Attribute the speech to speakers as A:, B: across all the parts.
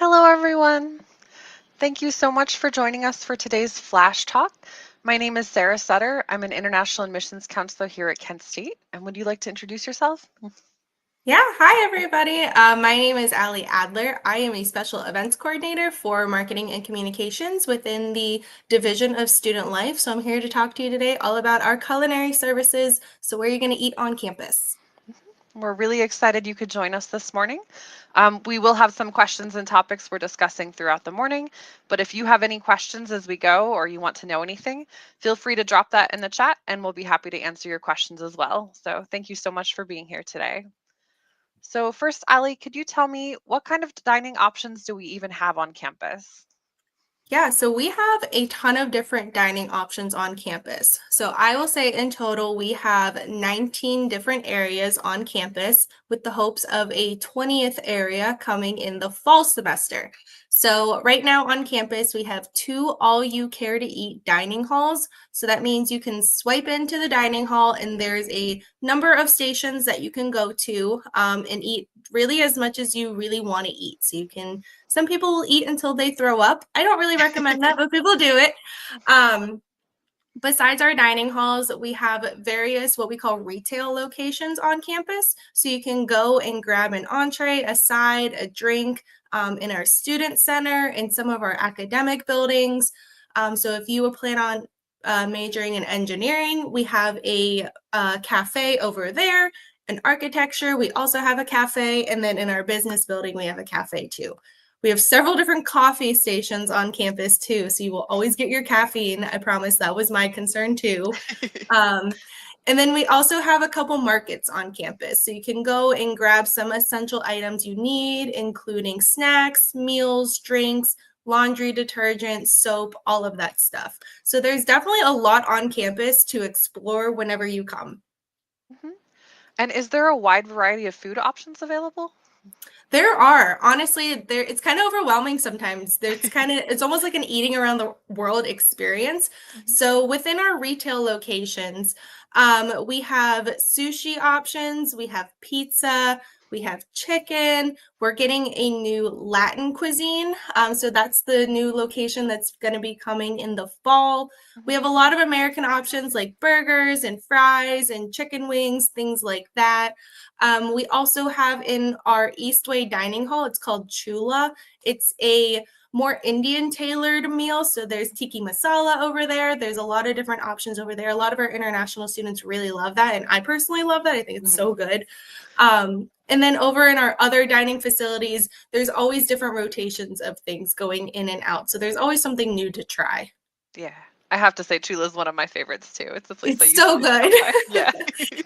A: Hello, everyone. Thank you so much for joining us for today's Flash Talk. My name is Sarah Sutter. I'm an International Admissions Counselor here at Kent State. And would you like to introduce yourself?
B: Yeah, hi everybody. My name is Allie Adler. I am a special events coordinator for marketing and communications within the Division of Student Life. So I'm here to talk to you today all about our culinary services. So where are you going to eat on campus?
A: We're really excited you could join us this morning. We will have some questions and topics we're discussing throughout the morning, but if you have any questions as we go or you want to know anything, feel free to drop that in the chat and we'll be happy to answer your questions as well. So thank you so much for being here today. So first, Ali, could you tell me what kind of dining options do we even have on campus?
B: Yeah, so we have a ton of different dining options on campus. So I will say in total, we have 19 different areas on campus with the hopes of a 20th area coming in the fall semester. So right now on campus, we have two all you care to eat dining halls. So that means you can swipe into the dining hall and there's a number of stations that you can go to and eat really as much as you really want to eat. So you can some people will eat until they throw up. I don't really recommend that, but people do it. Besides our dining halls, we have various what we call retail locations on campus. So you can go and grab an entree, a side, a drink in our student center, in some of our academic buildings. So if you would plan on majoring in engineering, we have a cafe over there. In architecture, we also have a cafe. And then in our business building, we have a cafe too. We have several different coffee stations on campus too, so you will always get your caffeine. I promise that was my concern too. And then we also have a couple markets on campus, so you can go and grab some essential items you need, including snacks, meals, drinks, laundry detergent, soap, all of that stuff. So there's definitely a lot on campus to explore whenever you come.
A: Mhm. And is there a wide variety of food options available?
B: There are. Honestly, it's kind of overwhelming sometimes. It's almost like an eating around the world experience.
A: Mhm.
B: So within our retail locations, we have sushi options, we have pizza, we have chicken. We're getting a new Latin cuisine. So that's the new location that's going to be coming in the fall. We
A: Mhm.
B: have a lot of American options like burgers and fries and chicken wings, things like that. We also have in our Eastway dining hall, it's called Chula. It's a more Indian tailored meal. So there's tiki masala over there. There's a lot of different options over there. A lot of our international students really love that. And I personally love that. I think it's so good. And then over in our other dining facilities, there's always different rotations of things going in and out. So there's always something new to try.
A: Yeah, I have to say Chula is one of my favorites too. It's the place I
B: It's so
A: usually
B: good.
A: stop by. Yeah.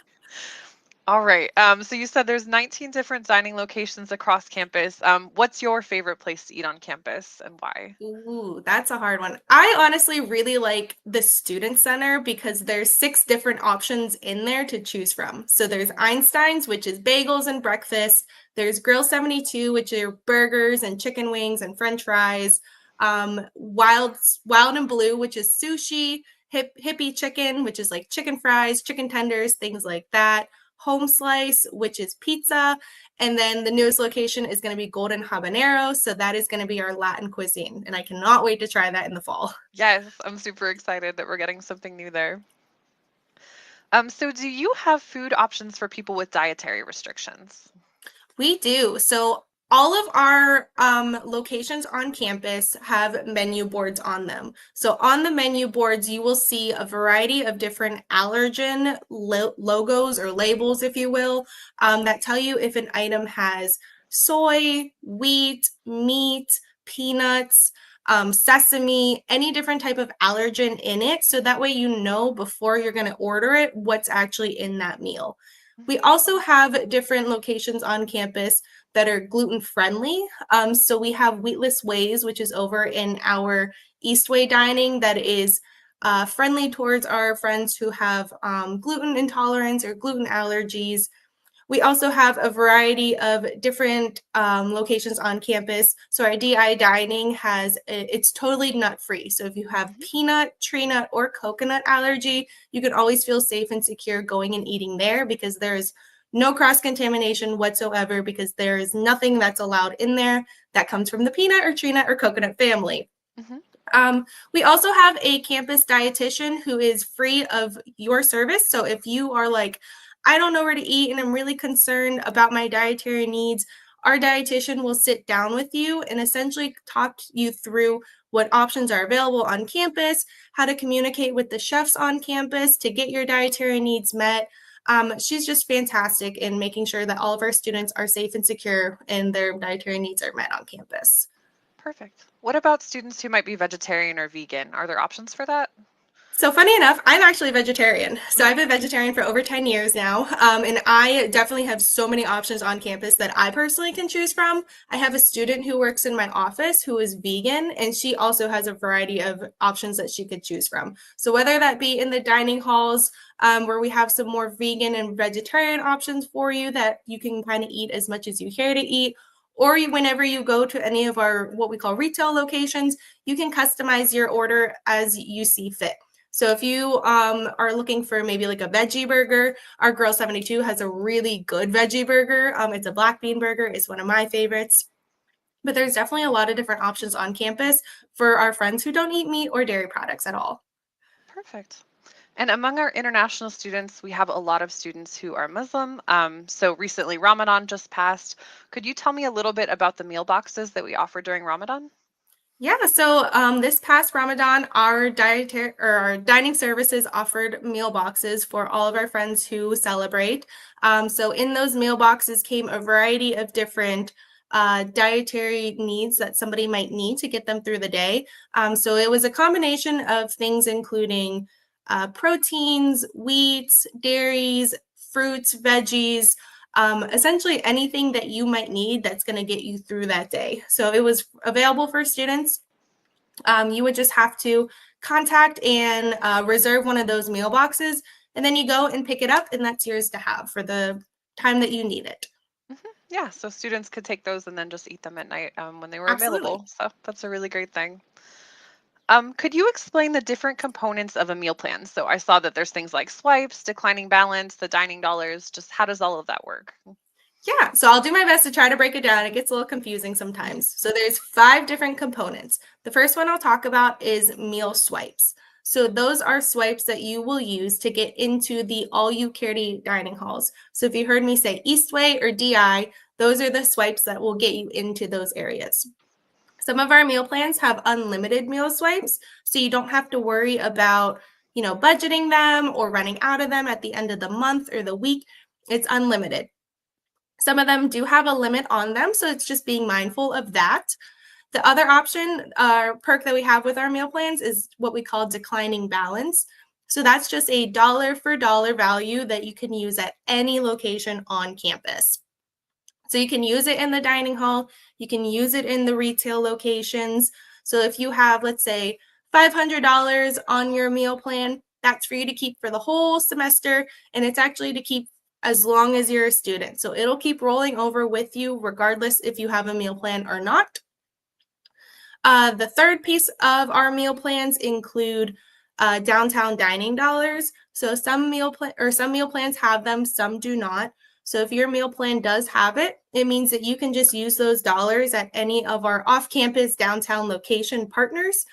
A: All right. So you said there's 19 different dining locations across campus. What's your favorite place to eat on campus and why?
B: Ooh, that's a hard one. I honestly really like the student center because there's 6 different options in there to choose from. So there's Einstein's, which is bagels and breakfast. There's Grill 72, which are burgers and chicken wings and French fries. Wild and Blue, which is sushi. Hippie Chicken, which is like chicken fries, chicken tenders, things like that. Home Slice, which is pizza. And then the newest location is going to be Golden Habanero. So that is going to be our Latin cuisine. And I cannot wait to try that in the fall.
A: Yes, I'm super excited that we're getting something new there. So do you have food options for people with dietary restrictions?
B: We do. So all of our locations on campus have menu boards on them. So on the menu boards, you will see a variety of different allergen logos or labels, if you will, that tell you if an item has soy, wheat, meat, peanuts, sesame, any different type of allergen in it. So that way you know before you're going to order it what's actually in that meal. We also have different locations on campus that are gluten friendly. So we have Wheatless Ways, which is over in our Eastway dining, that is friendly towards our friends who have gluten intolerance or gluten allergies. We also have a variety of different locations on campus. So our DI dining it's totally nut free. So if you have peanut, tree nut, or coconut allergy, you can always feel safe and secure going and eating there because there's No cross-contamination whatsoever, because there is nothing that's allowed in there that comes from the peanut or tree nut or coconut family. We also have a campus dietitian who is free of your service. So if you are like, I don't know where to eat and I'm really concerned about my dietary needs, our dietitian will sit down with you and essentially talk you through what options are available on campus, how to communicate with the chefs on campus to get your dietary needs met. She's just fantastic in making sure that all of our students are safe and secure and their dietary needs are met on campus.
A: Perfect. What about students who might be vegetarian or vegan? Are there options for that?
B: So funny enough, I'm actually vegetarian. So I've been vegetarian for over 10 years now. And I definitely have so many options on campus that I personally can choose from. I have a student who works in my office who is vegan, and she also has a variety of options that she could choose from. So whether that be in the dining halls, where we have some more vegan and vegetarian options for you that you can kind of eat as much as you care to eat, or whenever you go to any of our what we call retail locations, you can customize your order as you see fit. So if you are looking for maybe like a veggie burger, our Girl 72 has a really good veggie burger. It's a black bean burger. It's one of my favorites. But there's definitely a lot of different options on campus for our friends who don't eat meat or dairy products at all.
A: Perfect. And among our international students, we have a lot of students who are Muslim. So recently Ramadan just passed. Could you tell me a little bit about the meal boxes that we offer during Ramadan?
B: Yeah, so this past Ramadan, our dining services offered meal boxes for all of our friends who celebrate. So in those meal boxes came a variety of different dietary needs that somebody might need to get them through the day. So it was a combination of things including proteins, wheats, dairies, fruits, veggies, essentially anything that you might need that's going to get you through that day. So it was available for students. You would just have to contact and reserve one of those meal boxes, and then you go and pick it up, and that's yours to have for the time that you need it.
A: Yeah, so students could take those and then just eat them at night when they were
B: Absolutely.
A: available. So that's a really great thing. Could you explain the different components of a meal plan? So I saw that there's things like swipes, declining balance, the dining dollars. Just how does all of that work?
B: Yeah, so I'll do my best to try to break it down. It gets a little confusing sometimes. So there's 5 different components. The first one I'll talk about is meal swipes. So those are swipes that you will use to get into the all you care to eat dining halls. So if you heard me say Eastway or DI, those are the swipes that will get you into those areas. Some of our meal plans have unlimited meal swipes, so you don't have to worry about, budgeting them or running out of them at the end of the month or the week. It's unlimited. Some of them do have a limit on them, so it's just being mindful of that. The other option, perk that we have with our meal plans is what we call declining balance. So that's just a dollar for dollar value that you can use at any location on campus. So you can use it in the dining hall, you can use it in the retail locations. So if you have, let's say, $500 on your meal plan, that's for you to keep for the whole semester, and it's actually to keep as long as you're a student. So it'll keep rolling over with you regardless if you have a meal plan or not. The third piece of our meal plans include downtown dining dollars. So some meal plans have them, some do not. So if your meal plan does have it, it means that you can just use those dollars at any of our off-campus downtown location partners.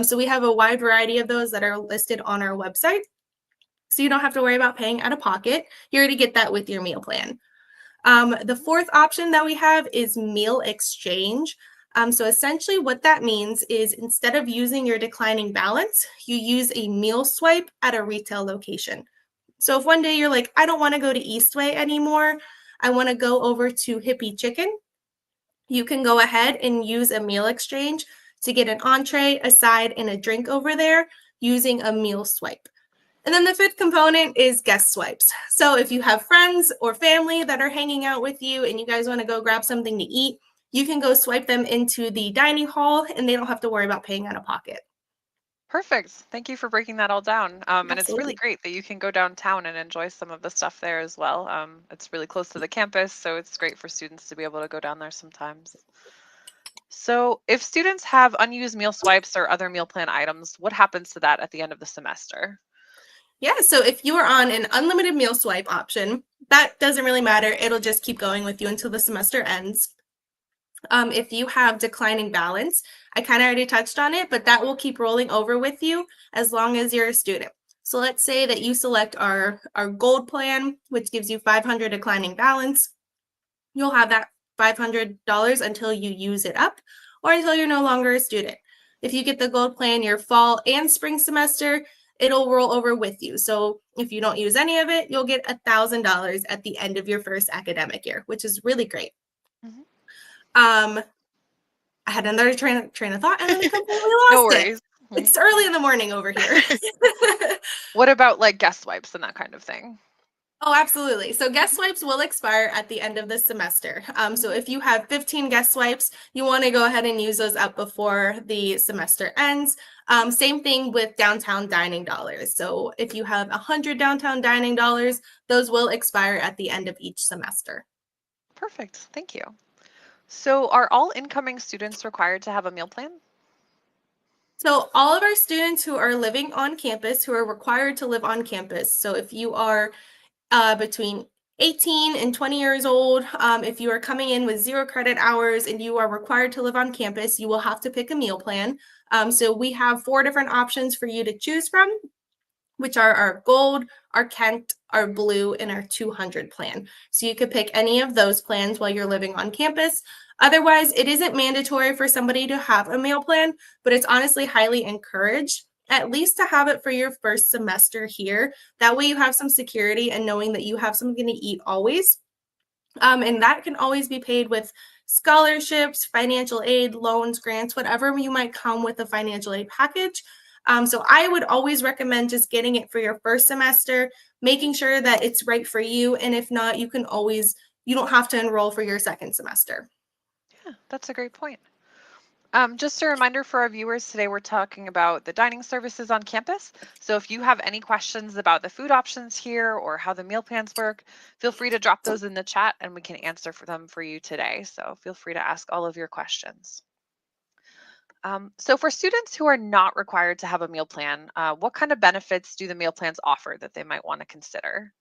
B: So we have a wide variety of those that are listed on our website. So you don't have to worry about paying out of pocket. You already get that with your meal plan. The fourth option that we have is meal exchange. So essentially what that means is instead of using your declining balance, you use a meal swipe at a retail location. So if one day you're like, I don't want to go to Eastway anymore, I want to go over to Hippie Chicken, you can go ahead and use a meal exchange to get an entree, a side, and a drink over there using a meal swipe. And then the fifth component is guest swipes. So if you have friends or family that are hanging out with you and you guys want to go grab something to eat, you can go swipe them into the dining hall and they don't have to worry about paying out of pocket.
A: Perfect. Thank you for breaking that all down. And it's really
B: Absolutely.
A: great that you can go downtown and enjoy some of the stuff there as well. It's really close to the campus, so it's great for students to be able to go down there sometimes. So, if students have unused meal swipes or other meal plan items, what happens to that at the end of the semester?
B: Yeah, so if you are on an unlimited meal swipe option, that doesn't really matter. It'll just keep going with you until the semester ends. If you have declining balance, I kind of already touched on it, but that will keep rolling over with you as long as you're a student. So let's say that you select our gold plan, which gives you 500 declining balance. You'll have that $500 until you use it up or until you're no longer a student. If you get the gold plan your fall and spring semester, it'll roll over with you. So if you don't use any of it, you'll get $1,000 at the end of your first academic year, which is really great.
A: Mhm.
B: I had another train of thought and then I completely
A: No
B: lost it.
A: worries. Mhm.
B: It's early in the morning over here.
A: What about like guest swipes and that kind of thing?
B: Oh, absolutely. So guest swipes will expire at the end of the semester. So if you have 15 guest swipes, you want to go ahead and use those up before the semester ends. Same thing with downtown dining dollars. So if you have 100 downtown dining dollars, those will expire at the end of each semester.
A: Perfect. Thank you. So, are all incoming students required to have a meal plan?
B: So all of our students who are living on campus, who are required to live on campus, so if you are between 18 and 20 years old, if you are coming in with 0 credit hours and you are required to live on campus, you will have to pick a meal plan. So we have 4 different options for you to choose from, which are our gold, our Kent, our blue, and our 200 plan. So you could pick any of those plans while you're living on campus. Otherwise, it isn't mandatory for somebody to have a meal plan, but it's honestly highly encouraged at least to have it for your first semester here. That way you have some security and knowing that you have something to eat always. And that can always be paid with scholarships, financial aid, loans, grants, whatever you might come with a financial aid package. So I would always recommend just getting it for your first semester, making sure that it's right for you. And if not, you don't have to enroll for your second semester.
A: Yeah, that's a great point. Just a reminder for our viewers, today we're talking about the dining services on campus. So if you have any questions about the food options here or how the meal plans work, feel free to drop those in the chat and we can answer for them for you today. So feel free to ask all of your questions. So for students who are not required to have a meal plan, what kind of benefits do the meal plans offer that they might want to consider?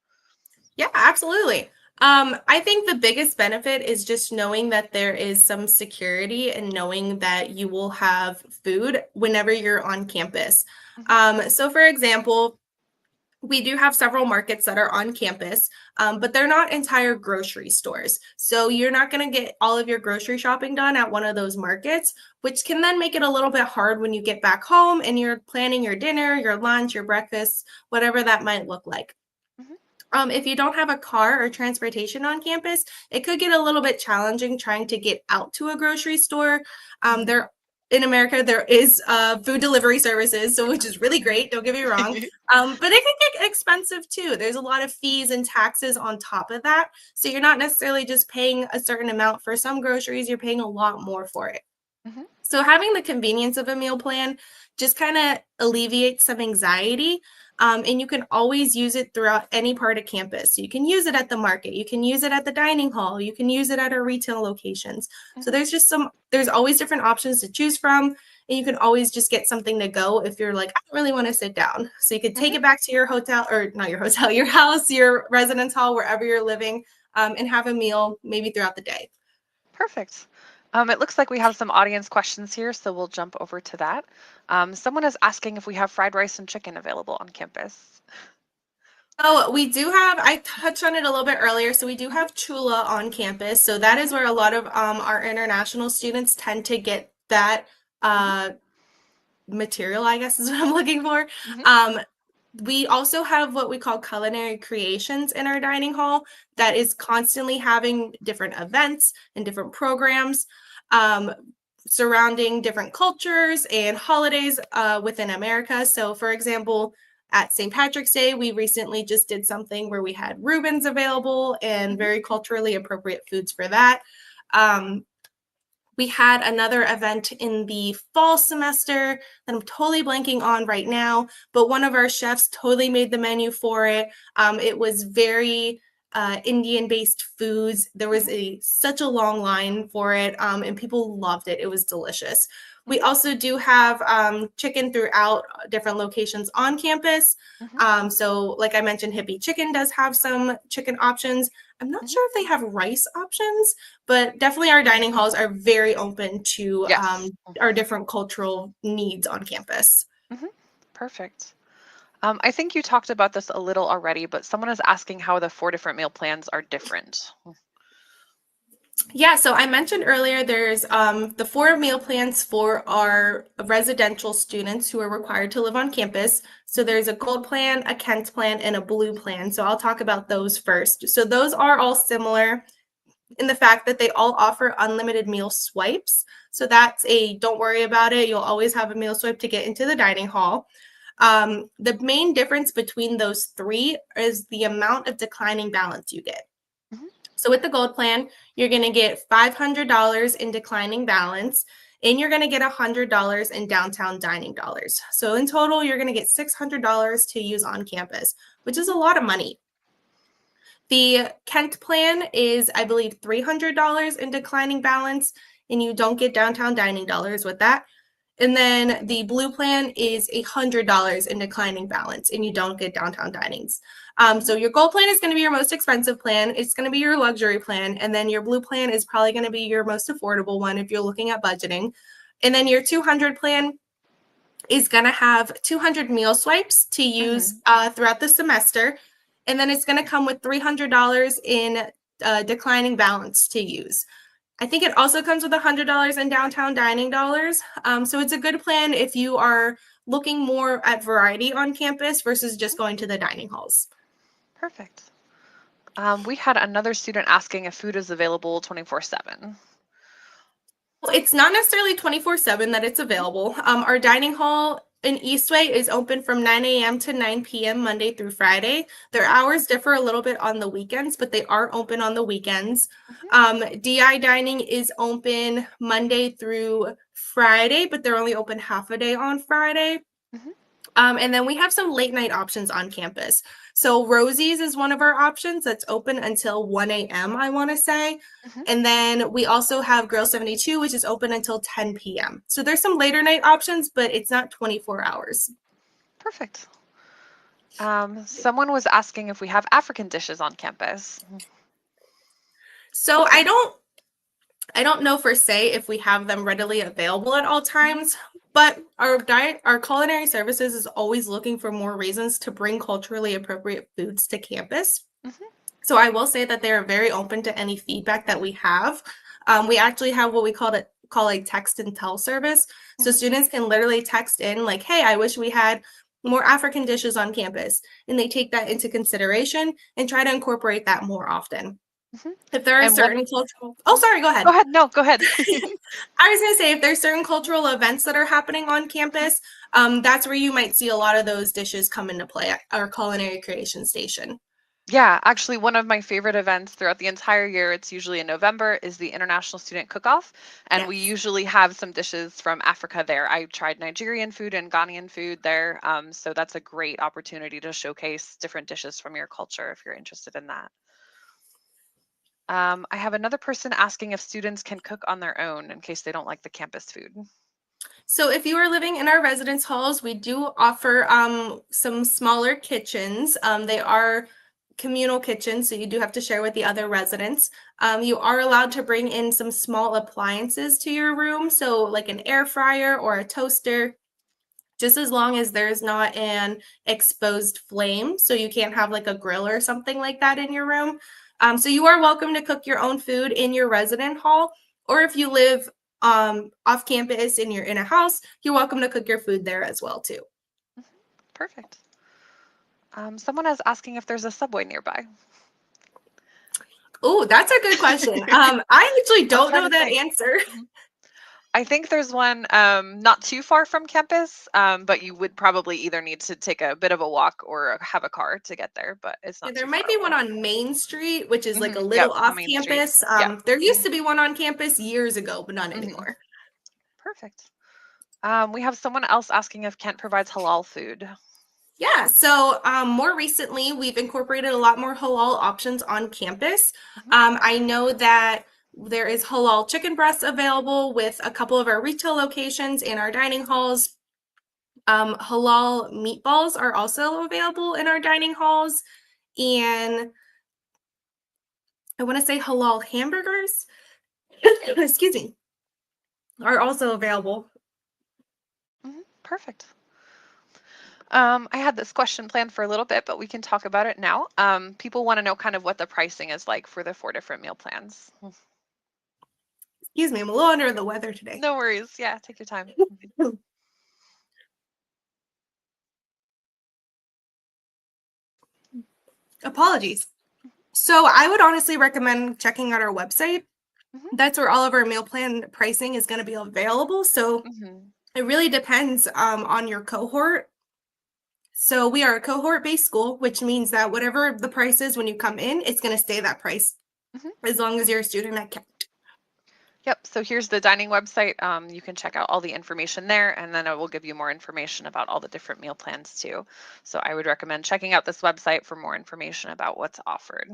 B: Yeah, absolutely. I think the biggest benefit is just knowing that there is some security and knowing that you will have food whenever you're on campus.
A: Mhm.
B: So, for example, we do have several markets that are on campus, but they're not entire grocery stores. So you're not going to get all of your grocery shopping done at one of those markets, which can then make it a little bit hard when you get back home and you're planning your dinner, your lunch, your breakfast, whatever that might look like.
A: Mhm.
B: If you don't have a car or transportation on campus, it could get a little bit challenging trying to get out to a grocery store.
A: Mhm.
B: There in America, there is food delivery services, so which is really great. Don't get me wrong, but it can get expensive too. There's a lot of fees and taxes on top of that, so you're not necessarily just paying a certain amount for some groceries. You're paying a lot more for it.
A: Mhm.
B: So having the convenience of a meal plan just kind of alleviates some anxiety. And you can always use it throughout any part of campus. So you can use it at the market, you can use it at the dining hall, you can use it at our retail locations. So
A: Mhm.
B: there's always different options to choose from. And you can always just get something to go if you're like, I don't really want to sit down. So you could take
A: Mhm.
B: it back to your hotel, or not your hotel, your house, your residence hall, wherever you're living, and have a meal maybe throughout the day.
A: Perfect. It looks like we have some audience questions here, so we'll jump over to that. Someone is asking if we have fried rice and chicken available on campus.
B: So we do have, I touched on it a little bit earlier, so we do
A: Mhm.
B: have Chula on campus. So that is
A: Mhm.
B: where a lot of our international students tend to get that
A: Mhm.
B: uh, material, I guess is what I'm looking for.
A: Mhm.
B: Um, we also have what we call culinary creations in our dining hall
A: Mhm.
B: that is constantly having different events and different programs um, surrounding different cultures and holidays within America. So, for example, at St. Patrick's Day, we recently just did something where we had Reubens available and
A: Mhm.
B: very culturally appropriate foods for that. Um, we had another event in the fall semester that I'm totally blanking on right now, but one of our chefs totally made the menu for it. It was very Indian-based foods. There was such a long line for it, and people loved it. It was delicious. We also do have chicken throughout different locations on campus. So like I mentioned, Hippie Chicken does have some chicken options. I'm not sure if they have rice options, but definitely our dining halls are very open to
A: Yes.
B: our different cultural needs on campus.
A: Perfect. I think you talked about this a little already, but someone is asking how the 4 different meal plans are different.
B: Yeah, so I mentioned earlier there's the 4 meal plans for our residential students who are required to live on campus. So there's a gold plan, a Kent plan, and a blue plan. So I'll talk about those first. So those are all similar in the fact that they all offer unlimited meal swipes. So that's a don't worry about it. You'll always have a meal swipe to get into the dining hall. The main difference between those 3 is the amount of declining balance you get. So with the gold plan, you're going to get $500 in declining balance, and you're going to get $100 in downtown dining dollars. So in total, you're going to get $600 to use on campus, which is a lot of money. The Kent plan is, I believe, $300 in declining balance, and you don't get downtown dining dollars with that. And then the blue plan is $100 in declining balance, and you don't get downtown dinings. So your gold plan is going to be your most expensive plan. It's going to be your luxury plan. And then your blue plan is probably going to be your most affordable one if you're looking at budgeting. And then your 200 plan is going to have 200 meal swipes to use throughout the semester. And then it's going to come with $300 in declining balance to use. I think it also comes with $100 in downtown dining dollars. So it's a good plan if you are looking more at variety on campus versus just going to the dining halls.
A: Perfect. We had another student asking if food is available 24/7.
B: Well, it's not necessarily 24/7 that it's available. Our dining hall in Eastway is open from 9 a.m. to 9 p.m. Monday through Friday. Their hours differ a little bit on the weekends, but they are open on the weekends. DI dining is open Monday through Friday, but they're only open half a day on Friday. And then we have some late night options on campus. So Rosie's is one of our options that's open until 1 a.m., I want to say. And then we also have Grill 72, which is open until 10 p.m. So there's some later night options, but it's not 24 hours.
A: Perfect. Someone was asking if we have African dishes on campus.
B: So I don't know for say if we have them readily available at all times, but our culinary services is always looking for more reasons to bring culturally appropriate foods to campus. So I will say that they're very open to any feedback that we have. We actually have what we call a text and tell service. So students can literally text in like, hey, I wish we had more African dishes on campus. And they take that into consideration and try to incorporate that more often. If there are certain cultural, sorry, go ahead.
A: Go ahead. No, go ahead.
B: I was going to say, if there's certain cultural events that are happening on campus, that's where you might see a lot of those dishes come into play at our culinary creation station.
A: Yeah, actually, one of my favorite events throughout the entire year, it's usually in November, is the International Student Cook-Off. And we usually have some dishes from Africa there. I tried Nigerian food and Ghanaian food there. So that's a great opportunity to showcase different dishes from your culture if you're interested in that. I have another person asking if students can cook on their own in case they don't like the campus food.
B: So if you are living in our residence halls, we do offer some smaller kitchens. They are communal kitchens, so you do have to share with the other residents. You are allowed to bring in some small appliances to your room, so like an air fryer or a toaster, just as long as there's not an exposed flame, so you can't have like a grill or something like that in your room. So you are welcome to cook your own food in your resident hall, or if you live off campus and you're in a house, you're welcome to cook your food there as well too.
A: Perfect. Someone is asking if there's a Subway nearby.
B: Oh, that's a good question. I actually don't know that answer.
A: I think there's one not too far from campus, but you would probably either need to take a bit of a walk or have a car to get there, but it's not.
B: There might be one on Main Street, which is like a little off campus. There used to be one on campus years ago, but not anymore.
A: Perfect. We have someone else asking if Kent provides halal food.
B: Yeah, so more recently, we've incorporated a lot more halal options on campus. I know that there is halal chicken breasts available with a couple of our retail locations and our dining halls. Halal meatballs are also available in our dining halls, and I want to say halal hamburgers, excuse me, are also available.
A: Perfect. I had this question planned for a little bit, but we can talk about it now. People want to know kind of what the pricing is like for the 4 different meal plans.
B: Excuse me, I'm a little under the weather today.
A: No worries. Yeah, take your time.
B: Apologies. So I would honestly recommend checking out our website. That's where all of our meal plan pricing is going to be available. So it really depends on your cohort. So we are a cohort-based school, which means that whatever the price is when you come in, it's going to stay that price as long as you're a student at Kent.
A: Yep, so here's the dining website. You can check out all the information there, and then it will give you more information about all the different meal plans too. So I would recommend checking out this website for more information about what's offered.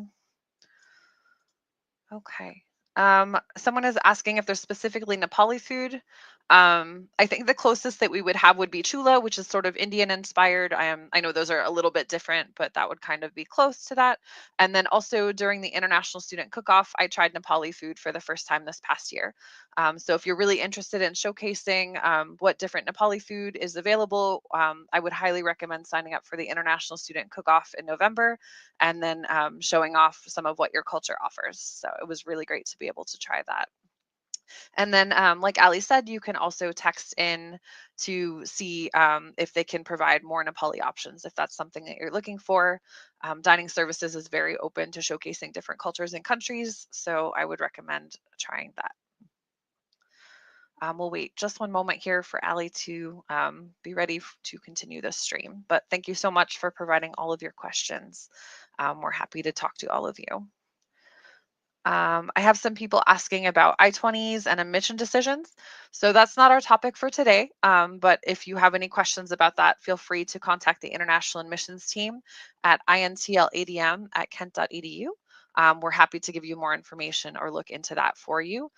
A: Okay. Someone is asking if there's specifically Nepali food. I think the closest that we would have would be chula, which is sort of Indian inspired. I know those are a little bit different, but that would kind of be close to that. And then also during the International Student Cook-Off, I tried Nepali food for the first time this past year. So if you're really interested in showcasing what different Nepali food is available, I would highly recommend signing up for the International Student Cook-Off in November, and then showing off some of what your culture offers. So it was really great to be able to try that. And then, like Allie said, you can also text in to see if they can provide more Nepali options, if that's something that you're looking for. Dining Services is very open to showcasing different cultures and countries, so I would recommend trying that. We'll wait just one moment here for Allie to be ready to continue this stream. But thank you so much for providing all of your questions. We're happy to talk to all of you. I have some people asking about I-20s and admission decisions. So that's not our topic for today, but if you have any questions about that, feel free to contact the International Admissions team at intladm@kent.edu. We're happy to give you more information or look into that for you.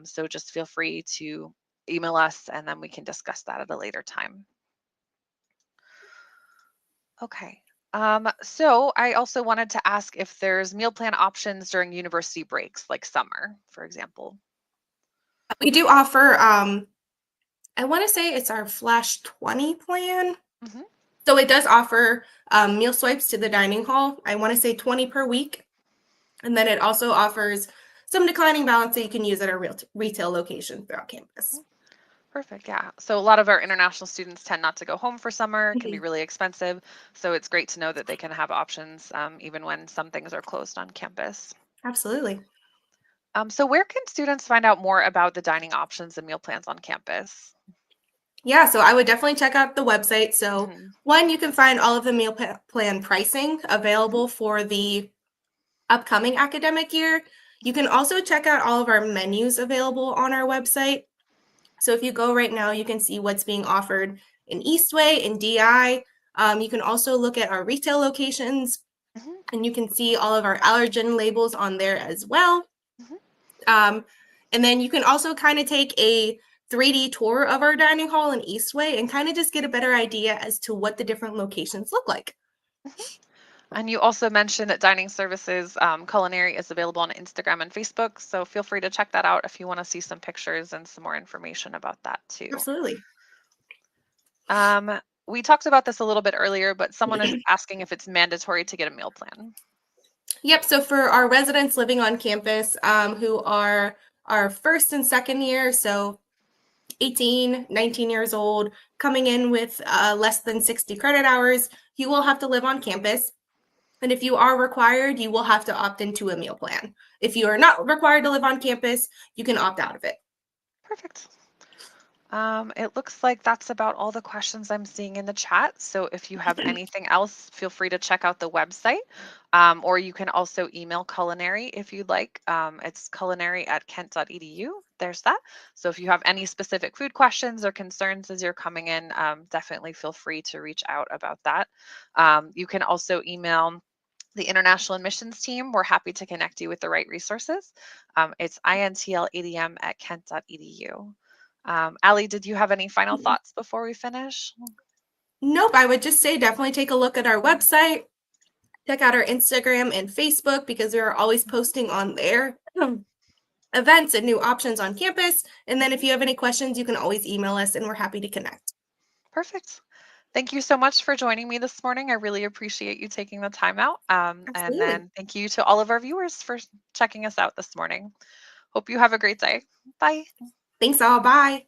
A: So just feel free to email us and then we can discuss that at a later time. Okay. So I also wanted to ask if there's meal plan options during university breaks, like summer, for example.
B: We do offer, I want to say it's our Flash 20 plan. So it does offer meal swipes to the dining hall. I want to say 20 per week. And then it also offers some declining balance that you can use at our retail location throughout campus.
A: Perfect. Yeah. So a lot of our international students tend not to go home for summer. It can be really expensive. So it's great to know that they can have options even when some things are closed on campus.
B: Absolutely.
A: So where can students find out more about the dining options and meal plans on campus?
B: Yeah, so I would definitely check out the website. So one, you can find all of the meal plan pricing available for the upcoming academic year. You can also check out all of our menus available on our website. So if you go right now, you can see what's being offered in Eastway, in DI. You can also look at our retail locations, and you can see all of our allergen labels on there as well. And then you can also kind of take a 3D tour of our dining hall in Eastway and kind of just get a better idea as to what the different locations look like.
A: And you also mentioned that Dining Services Culinary is available on Instagram and Facebook. So feel free to check that out if you want to see some pictures and some more information about that too.
B: Absolutely.
A: We talked about this a little bit earlier, but someone is asking if it's mandatory to get a meal plan.
B: Yep. So for our residents living on campus who are our first and second year, so 18, 19 years old, coming in with less than 60 credit hours, you will have to live on campus. And if you are required, you will have to opt into a meal plan. If you are not required to live on campus, you can opt out of it.
A: Perfect. It looks like that's about all the questions I'm seeing in the chat. So if you have anything else, feel free to check out the website, or you can also email Culinary if you'd like. It's culinary@kent.edu. There's that. So if you have any specific food questions or concerns as you're coming in, definitely feel free to reach out about that. You can also email the International Admissions Team. We're happy to connect you with the right resources. It's intladm@kent.edu. Allie, did you have any final thoughts before we finish?
B: Nope, I would just say definitely take a look at our website. Check out our Instagram and Facebook because we are always posting on there events and new options on campus. And then if you have any questions, you can always email us and we're happy to connect.
A: Perfect. Thank you so much for joining me this morning. I really appreciate you taking the time out. And
B: Absolutely.
A: then thank you to all of our viewers for checking us out this morning. Hope you have a great day. Bye.
B: Thanks all. Bye.